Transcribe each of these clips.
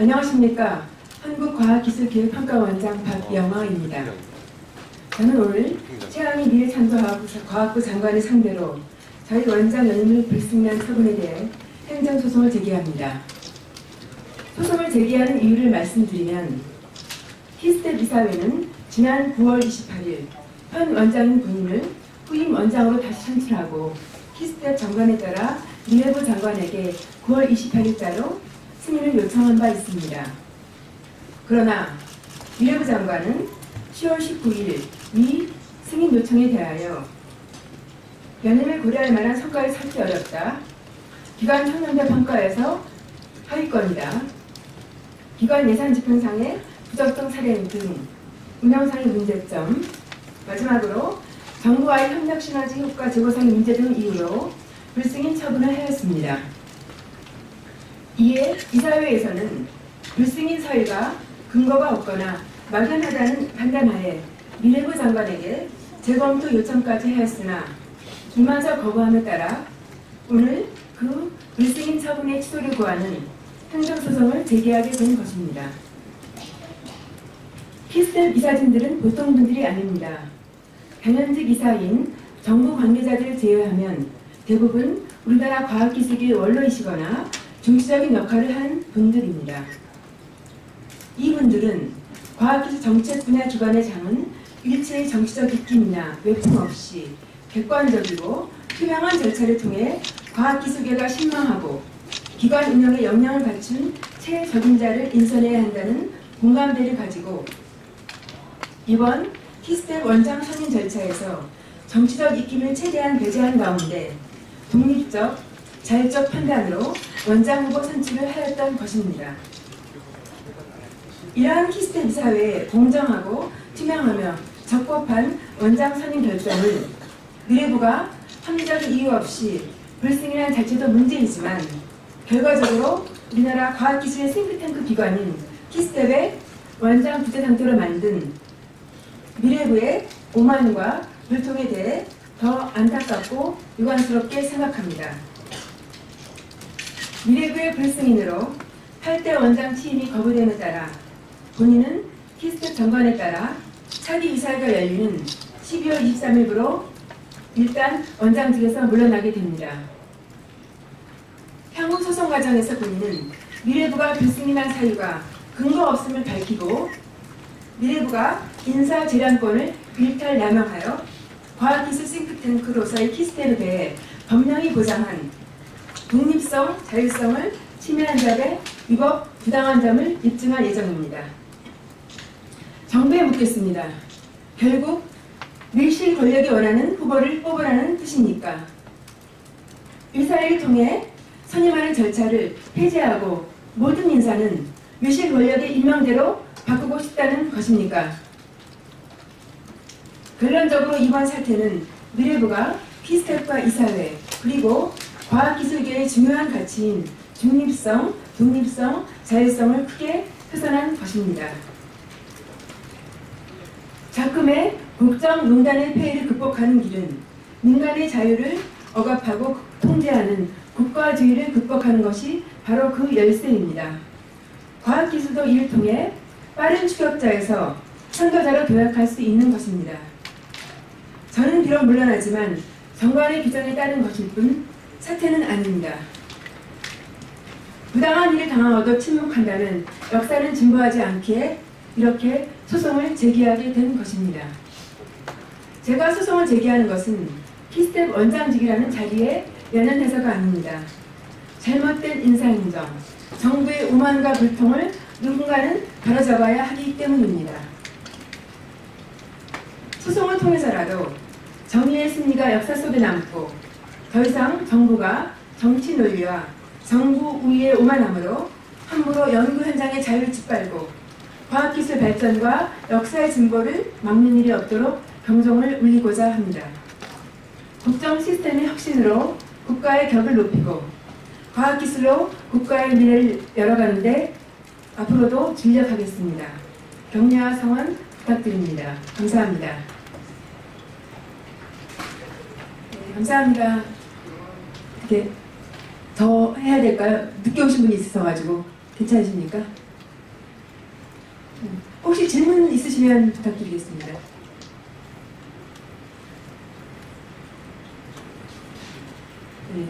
안녕하십니까. 한국과학기술기획평가원장 박영화입니다. 저는 오늘 최양희 미래창조과학부 장관을 상대로 저희 원장 연임을 불승인한 처분에 대해 행정소송을 제기합니다. 소송을 제기하는 이유를 말씀드리면 키스텝 이사회는 지난 9월 28일 현 원장인 본인을 후임 원장으로 다시 선출하고 키스텝 장관에 따라 미래부 장관에게 9월 28일자로 승인을 요청한 바 있습니다. 그러나 미래부 장관은 10월 19일 이 승인 요청에 대하여 연임을 고려할 만한 성과를 찾기 어렵다. 기관 현명도 평가에서 하위권이다. 기관 예산 집행상의 부적정 사례 등 운영상의 문제점, 마지막으로 정부와의 협력 시너지 효과 제고상의 문제 등 이유로 불승인 처분을 하였습니다. 이에 이사회에서는 불승인 사유가 근거가 없거나 막연하다는 판단하에 미래부 장관에게 재검토 요청까지 하였으나 이마저 거부함에 따라 오늘 그 불승인 처분의 취소를 구하는 행정소송을 제기하게 된 것입니다. 키스텝 이사진들은 보통 분들이 아닙니다. 당연직 이사인 정부 관계자들을 제외하면 대부분 우리나라 과학기술계의 원로이시거나 중시적인 역할을 한 분들입니다. 이분들은 과학기술 정책 분야 기관의 장은 일체의 정치적 입김이나 외풍 없이 객관적이고 투명한 절차를 통해 과학기술계가 신망하고 기관 운영에 역량을 갖춘 최적임자를 인선해야 한다는 공감대를 가지고 이번 키스텝 원장 선임 절차에서 정치적 입김을 최대한 배제한 가운데 독립적, 자율적 판단으로 원장 후보 선출을 하였던 것입니다. 이러한 키스텝 이사회의 공정하고 투명하며 적법한 원장 선임 결정을 미래부가 합리적인 이유 없이 불승인한 자체도 문제이지만 결과적으로 우리나라 과학기술의 싱크탱크 기관인 키스텝의 원장 부재 상태로 만든 미래부의 오만과 불통에 대해 더 안타깝고 유감스럽게 생각합니다. 미래부의 불승인으로 8대 원장 취임이 거부됨에 따라 본인은 키스텝 정관에 따라 차기 이사회가 열리는 12월 23일부로 일단 원장직에서 물러나게 됩니다. 향후 소송 과정에서 본인은 미래부가 불승인한 사유가 근거 없음을 밝히고 미래부가 인사재량권을 일탈남용하여 과학기술 싱크탱크로서의 키스텝에 대해 법령이 보장한 독립성, 자율성을 침해한 점에 위법, 부당한 점을 입증할 예정입니다. 정부에 묻겠습니다. 결국 밀실 권력이 원하는 후보를 뽑으라는 뜻입니까? 이사회를 통해 선임하는 절차를 폐지하고 모든 인사는 밀실 권력의 임명대로 바꾸고 싶다는 것입니까? 결론적으로 이번 사태는 미래부가 키스텝과 이사회 그리고 과학기술계의 중요한 가치인 중립성, 독립성, 자율성을 크게 훼손한 것입니다. 작금의 국정농단의 폐해를 극복하는 길은 민간의 자유를 억압하고 통제하는 국가주의를 극복하는 것이 바로 그 열쇠입니다. 과학기술도 이를 통해 빠른 추격자에서 선도자로 도약할 수 있는 것입니다. 저는 비록 물러나지만 정관의 규정에 따른 것일 뿐 사태는 아닙니다. 부당한 일을 당하고도 침묵한다면 역사는 진보하지 않기에 이렇게 소송을 제기하게 된 것입니다. 제가 소송을 제기하는 것은 키스텝 원장직이라는 자리에 연연해서가 아닙니다. 잘못된 인사인정, 정부의 오만과 불통을 누군가는 바로잡아야 하기 때문입니다. 소송을 통해서라도 정의의 승리가 역사 속에 남고 더 이상 정부가 정치 논리와 정부 우위의 오만함으로 함부로 연구 현장의 자유를 짓밟고 과학기술 발전과 역사의 진보를 막는 일이 없도록 경종을 울리고자 합니다. 국정 시스템의 혁신으로 국가의 격을 높이고 과학기술로 국가의 미래를 열어가는데 앞으로도尽力하겠습니다. 격려와 성원 부탁드립니다. 감사합니다. 네, 감사합니다. 더 해야 될까요? 늦게 오신 분이 있어가지고 괜찮으십니까? 혹시 질문 있으시면 부탁드리겠습니다. 네.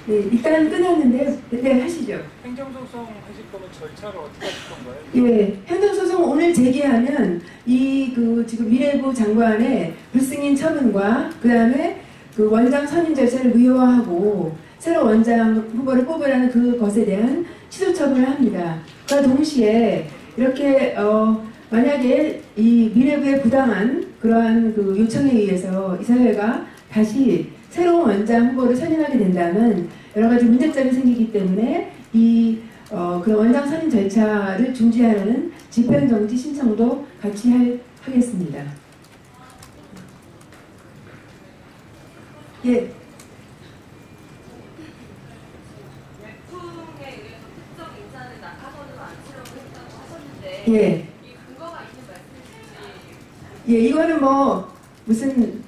네, 일단 끝났는데요. 네, 하시죠. 행정소송 하실 거면 절차를 어떻게 하실 건가요? 예, 행정소송 오늘 제기하면 지금 미래부 장관의 불승인 처분과 그 다음에 그 원장 선임 절차를 무효화하고 새로 원장 후보를 뽑으라는 그것에 대한 취소 처분을 합니다. 그와 동시에 이렇게 만약에 이 미래부의 부당한 그러한 그 요청에 의해서 이사회가 다시 새로운 원장 후보를 선임하게 된다면 여러 가지 문제점이 생기기 때문에 그 원장 선임 절차를 중지하는 집행정지 신청도 같이 하겠습니다. 예. 외풍에 의해서 특정 인사는 낙하선으로 안치려고 했다고 하셨는데 예. 이 근거가 있는 말씀이신지? 예, 이거는 뭐 무슨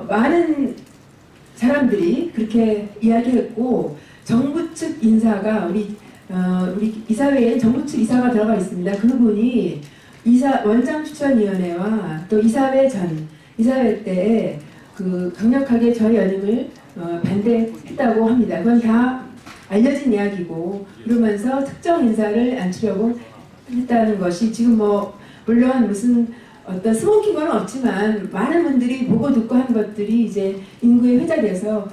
많은 사람들이 그렇게 이야기했고 정부 측 인사가 우리 이사회에 정부 측 이사가 들어가 있습니다. 그분이 원장 추천위원회와 또 이사회 때 그 강력하게 저희 연임을 반대했다고 합니다. 그건 다 알려진 이야기고 그러면서 특정 인사를 앉히려고 했다는 것이 지금 뭐 물론 무슨 어떤 스모킹건 없지만 많은 분들이 보고 듣고 한 것들이 이제 인구에 회자돼서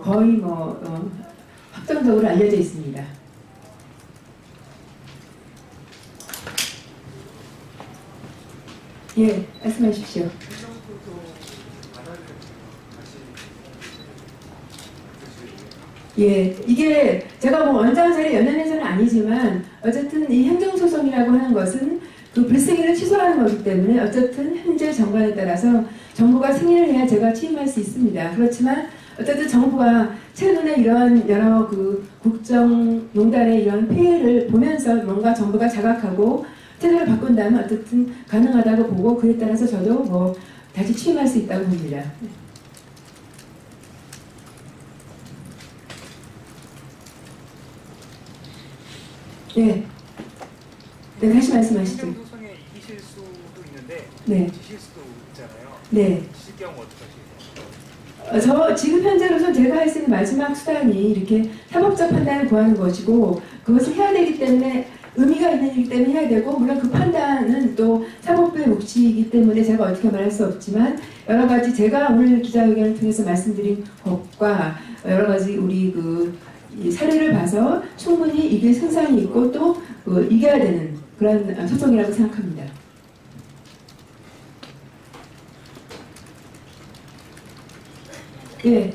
거의 확정적으로 알려져 있습니다. 예, 말씀하십시오. 예, 이게 제가 뭐 원장 자리에 연연해서는 아니지만 어쨌든 이 행정소송이라고 하는 것은 그 불승인을 취소하는 거기 때문에 어쨌든 현재 정관에 따라서 정부가 승인을 해야 제가 취임할 수 있습니다. 그렇지만 어쨌든 정부가 최근에 이런 여러 그 국정농단의 이런 폐해를 보면서 뭔가 정부가 자각하고 태도를 바꾼다면 어쨌든 가능하다고 보고 그에 따라서 저도 뭐 다시 취임할 수 있다고 봅니다. 네. 네, 다시 말씀하시죠. 행정소송에 이기실 수도 있는데 네. 지실 수도 있잖아요. 네. 지실 경우 어떻게 하시겠어요? 저 지금 현재로서 제가 할 수 있는 마지막 수단이 이렇게 사법적 판단을 구하는 것이고 그것을 해야 되기 때문에 의미가 있는 일이기 때문에 해야 되고 물론 그 판단은 또 사법부의 몫이기 때문에 제가 어떻게 말할 수 없지만 여러 가지 제가 오늘 기자회견을 통해서 말씀드린 것과 여러 가지 우리 이 사례를 봐서 충분히 이게 승산이 있고 또 이겨야 되는 그런 소송이라고 생각합니다. 예.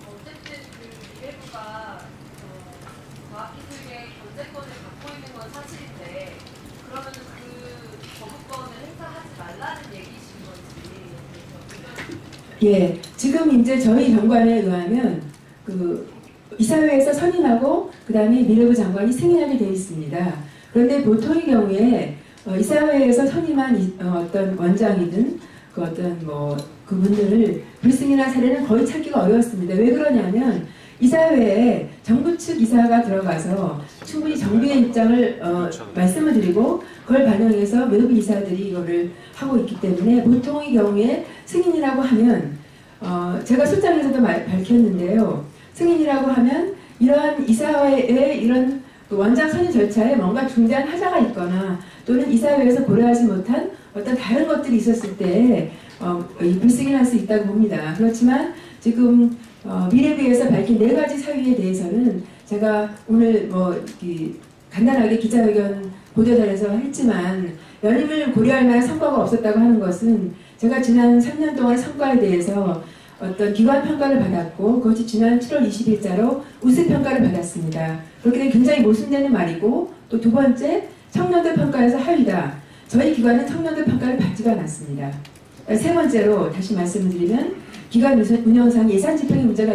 어쨌든 그 미래부가 과학기술계 견제권을 갖고 있는 건 사실인데 그러면은 그 거부권을 행사하지 말라는 얘기신 건지. 예. 지금 이제 저희 정관에 의하면 이사회에서 선임하고 그 다음에 미래부 장관이 승인하게 되어 있습니다. 그런데 보통의 경우에 이사회에서 선임한 어떤 원장이든 그분들을 불승인한 사례는 거의 찾기가 어려웠습니다. 왜 그러냐면 이사회에 정부 측 이사가 들어가서 충분히 정부의 입장을 말씀을 드리고 그걸 반영해서 외부 이사들이 이거를 하고 있기 때문에 보통의 경우에 승인이라고 하면 제가 술장에서도 밝혔는데요. 승인이라고 하면 이러한 이사회의 이런 원장 선임 절차에 뭔가 중대한 하자가 있거나 또는 이사회에서 고려하지 못한 어떤 다른 것들이 있었을 때 불승인할 수 있다고 봅니다. 그렇지만 지금 미래부에서 밝힌 4가지 사유에 대해서는 제가 오늘 간단하게 기자회견 보도단에서 했지만 연임을 고려할 만한 성과가 없었다고 하는 것은 제가 지난 3년 동안 성과에 대해서 어떤 기관 평가를 받았고 그것이 지난 7월 20일자로 우수 평가를 받았습니다. 그렇게 되면 굉장히 모순되는 말이고 또 두 번째 청년들 평가에서 하위다. 저희 기관은 청년들 평가를 받지가 않았습니다. 세 번째로 다시 말씀을 드리면 기관 운영상 예산 집행에 문제가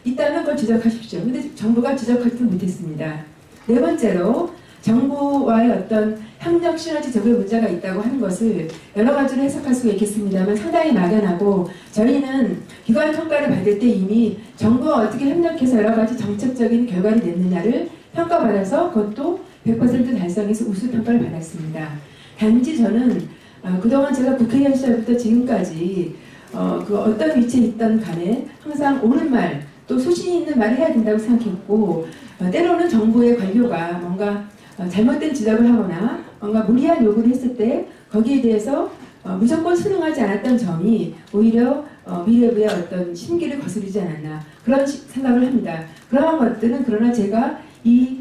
있다면 그걸 지적하십시오. 근데 정부가 지적하지 못했습니다. 네 번째로 정부와의 어떤 협력 시너지 적용에 문제가 있다고 하는 것을 여러 가지로 해석할 수가 있겠습니다만 상당히 막연하고 저희는 기관 평가를 받을 때 이미 정부와 어떻게 협력해서 여러 가지 정책적인 결과를 냈느냐를 평가받아서 그것도 100% 달성해서 우수 평가를 받았습니다. 단지 저는 그동안 제가 국회의원 시절부터 지금까지 그 어떤 위치에 있던 간에 항상 옳은 말, 또 소신이 있는 말을 해야 된다고 생각했고 때로는 정부의 관료가 뭔가 잘못된 지적을 하거나 뭔가 무리한 요구를 했을 때 거기에 대해서 무조건 순응하지 않았던 점이 오히려 미래부의 어떤 심기를 거스르지 않았나 그런 생각을 합니다. 그러한 것들은 그러나 제가 이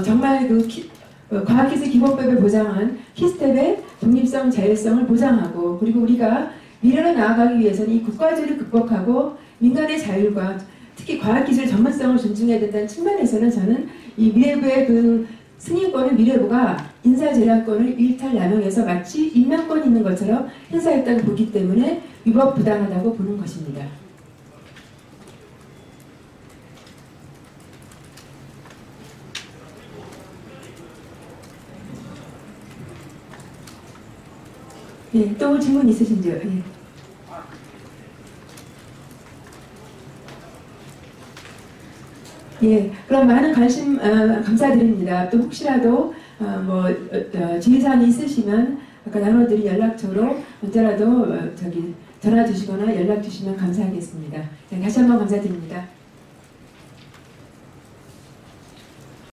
정말 그 과학기술 기본법에 보장한 키스텝의 독립성, 자율성을 보장하고 그리고 우리가 미래로 나아가기 위해서는 이 국가주의를 극복하고 민간의 자율과 특히 과학기술 전문성을 존중해야 된다는 측면에서는 저는 이 미래부의 그 승인권을 미래부가 인사재량권을 일탈남용해서 마치 임명권이 있는 것처럼 행사했다고 보기 때문에 위법 부당하다고 보는 것입니다. 예, 또 질문 있으신지요? 예. 예, 그럼 많은 관심 감사드립니다. 또 혹시라도 주의사항이 있으시면 아까 나눠드린 연락처로 언제라도 전화 주시거나 연락 주시면 감사하겠습니다. 네, 다시 한번 감사드립니다.